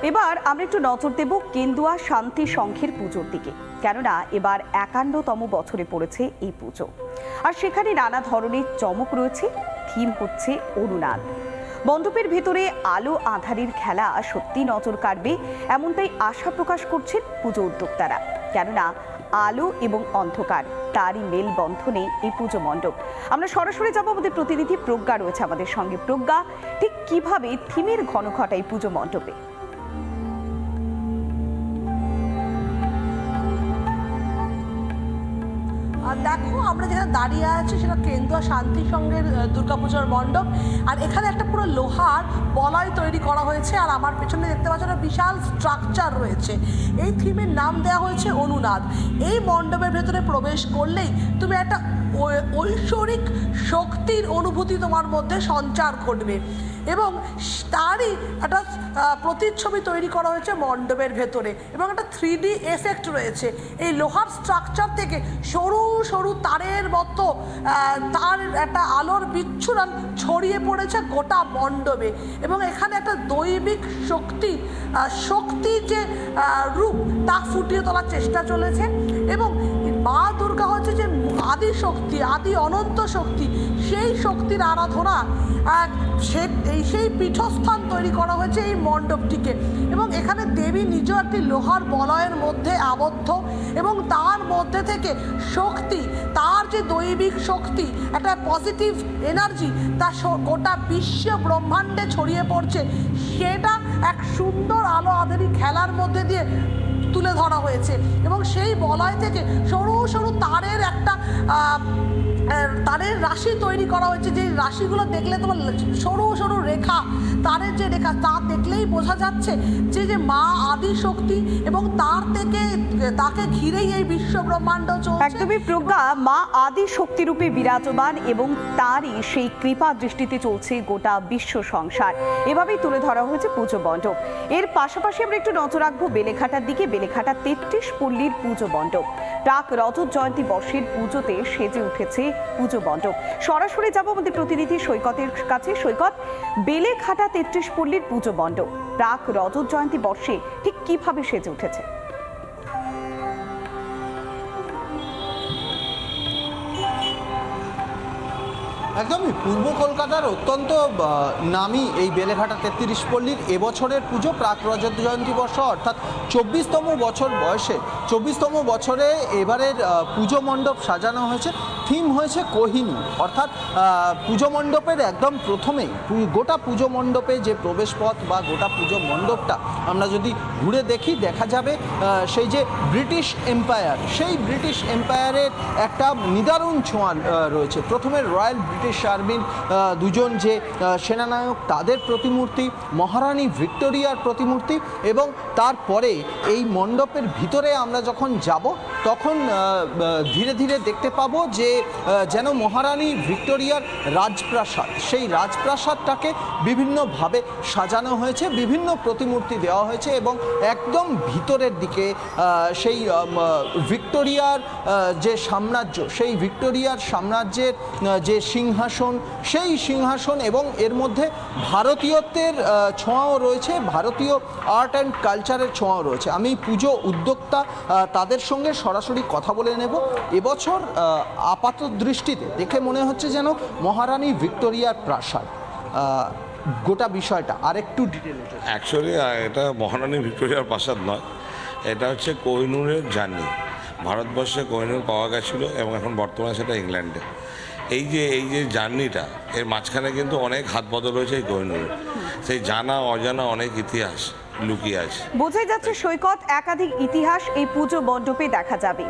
এবার আমরা একটু নজর দেব কেন্দুয়া শান্তি সংঘের পুজোর দিকে, কেননা এবার 51তম বছরে পড়েছে এই পুজো। আর সেখানে নানা ধরনের চমক রয়েছে। থিম হচ্ছে অনুনাদ। মণ্ডপের ভেতরে আলো আঁধারির খেলা সত্যি নজর কাড়বে, এমনটাই আশা প্রকাশ করছেন পুজো উদ্যোক্তারা। কেননা আলো এবং অন্ধকার তারই মেলবন্ধনে এই পুজো মণ্ডপ। আমরা সরাসরি যাব, আমাদের প্রতিনিধি প্রজ্ঞা রয়েছে আমাদের সঙ্গে। প্রজ্ঞা, ঠিক কিভাবে থিমের ঘন ঘটায় পুজো মণ্ডপে? দেখো, আমরা যেখানে দাঁড়িয়ে আছি সেটা কেন্দুয়া শান্তি সংঘের দুর্গাপূজার মণ্ডপ। আর এখানে একটা পুরো লোহার বলয় তৈরি করা হয়েছে। আর আমার পেছনে দেখতে পাচ্ছ একটা বিশাল স্ট্রাকচার রয়েছে। এই থিমের নাম দেওয়া হয়েছে অনুনাদ। এই মণ্ডপের ভেতরে প্রবেশ করলেই তুমি একটা ঐশ্বরিক শক্তির অনুভূতি তোমার মধ্যে সঞ্চার ঘটবে, এবং তারই একটা প্রতিচ্ছবি তৈরি করা হয়েছে মণ্ডপের ভেতরে, এবং একটা 3D এফেক্ট রয়েছে। এই লোহার স্ট্রাকচার থেকে সরু সরু তারের মতো তার একটা আলোর বিচ্ছুরণ ছড়িয়ে পড়েছে গোটা মণ্ডপে, এবং এখানে একটা দৈবিক শক্তি যে রূপ তা ফুটিয়ে তোলার চেষ্টা চলেছে। এবং মা দুর্গা হচ্ছে যে আদি শক্তি, আদি অনন্ত শক্তি, সেই শক্তির আরাধনা সেই পীঠস্থান তৈরি করা হয়েছে এই মণ্ডপটিকে। এবং এখানে দেবী নিজেও একটি লোহার বলয়ের মধ্যে আবদ্ধ, এবং তার মধ্যে থেকে শক্তি, তার যে দৈবিক শক্তি, একটা পজিটিভ এনার্জি তা গোটা বিশ্ব ব্রহ্মাণ্ডে ছড়িয়ে পড়ছে। সেটা এক সুন্দর আলো আঁধারি খেলার মধ্যে দিয়ে তুলে ধরা হয়েছে। এবং সেই বলয় থেকে সরু সরু তারের একটা তারের রাশি তৈরি করা হয়েছে। যে রাশিগুলো দেখলে তোমার সরু সরু রেখা, তারের যে রেখা, তা দেখলেই বোঝা যাচ্ছে যে মা আদি শক্তি, এবং তাকে ঘিরেই এই বিশ্ব ব্রহ্মাণ্ড চলছে। একদমই প্রজ্ঞা, মা আদি শক্তি রূপে বিরাজমান, এবং তারই সেই কৃপা দৃষ্টিতে চলছে গোটা বিশ্ব সংসার। এভাবেই তুলে ধরা হয়েছে পুজো মণ্ডপ। এর পাশাপাশি আমরা একটু নজর রাখবো বেলেঘাটার দিকে। বেলেঘাটা 33 পল্লীর পুজো মণ্ডপ। প্রাক রজত জয়ন্তী বর্ষের পুজোতে সেজে উঠেছে পুজো মণ্ডপ। সরাসরি যাব আমাদের প্রতিনিধি সৈকতের কাছে। সৈকত, বেলেঘাটা 33 পল্লীর পুজো মণ্ডপ প্রাক রজত জয়ন্তী বর্ষে ঠিক কিভাবে সেজে উঠেছে? একদমই পূর্ব কলকাতার অত্যন্ত নামী এই বেলেঘাটা 33 পল্লীর এবছরের পুজো প্রাক রজত জয়ন্তী বর্ষ, অর্থাৎ 24তম বছর বয়সে 24তম বছরে এবারের পুজো মণ্ডপ সাজানো হয়েছে। থিম হয়েছে কোহিনূর, অর্থাৎ পুজো মণ্ডপের একদম প্রথমেই গোটা পুজো মণ্ডপে যে প্রবেশপথ বা গোটা পুজো মণ্ডপটা আমরা যদি ঘুরে দেখি, দেখা যাবে সেই যে ব্রিটিশ এম্পায়ার, সেই ব্রিটিশ এম্পায়ারের একটা নিদারুণ ছোঁয়া রয়েছে। প্রথমে রয়্যাল ব্রিটিশ আর্মির দুজন যে সেনানায়ক, তাদের প্রতিমূর্তি, মহারানী ভিক্টোরিয়ার প্রতিমূর্তি, এবং তারপরে এই মণ্ডপের ভিতরে আমরা যখন যাব তখন ধীরে ধীরে দেখতে পাবো যে যেন মহারানী ভিক্টোরিয়ার রাজপ্রাসাদ, সেই রাজপ্রাসাদটাকে বিভিন্নভাবে সাজানো হয়েছে, বিভিন্ন প্রতিমূর্তি দেওয়া হয়েছে, এবং একদম ভিতরের দিকে সেই ভিক্টোরিয়ার যে সাম্রাজ্য, সেই ভিক্টোরিয়ার সাম্রাজ্যের যে সিংহাসন, সেই সিংহাসন, এবং এর মধ্যে ভারতীয়ত্বের ছোঁয়াও রয়েছে, ভারতীয় আর্ট অ্যান্ড কালচারের ছোঁয়াও রয়েছে। আমি পুজো উদ্যোক্তা তাদের সঙ্গে সরাসরি কথা বলে নেব। এবছর আপাত দৃষ্টিতে দেখে মনে হচ্ছে যেন মহারানী ভিক্টোরিয়ার প্রাসাদ। গোটা বিষয়টা আরেকটু ডিটেলে। অ্যাকচুয়ালি এটা মহারানী ভিক্টোরিয়ার প্রাসাদ নয়, এটা হচ্ছে কোহিনূরের জার্নি। ভারতবর্ষে কোহিনূর পাওয়া গেছিলো, এবং এখন বর্তমানে সেটা ইংল্যান্ডে। এই যে জার্নিটা, এর মাঝখানে কিন্তু অনেক হাত বদল হয়েছে এই কোহিনূরের। সেই জানা অজানা অনেক ইতিহাস লুকিয়ে আছে। বোঝাই যাচ্ছে সৈকত, একাধিক ইতিহাস এই পুজো মণ্ডপে দেখা যাবে।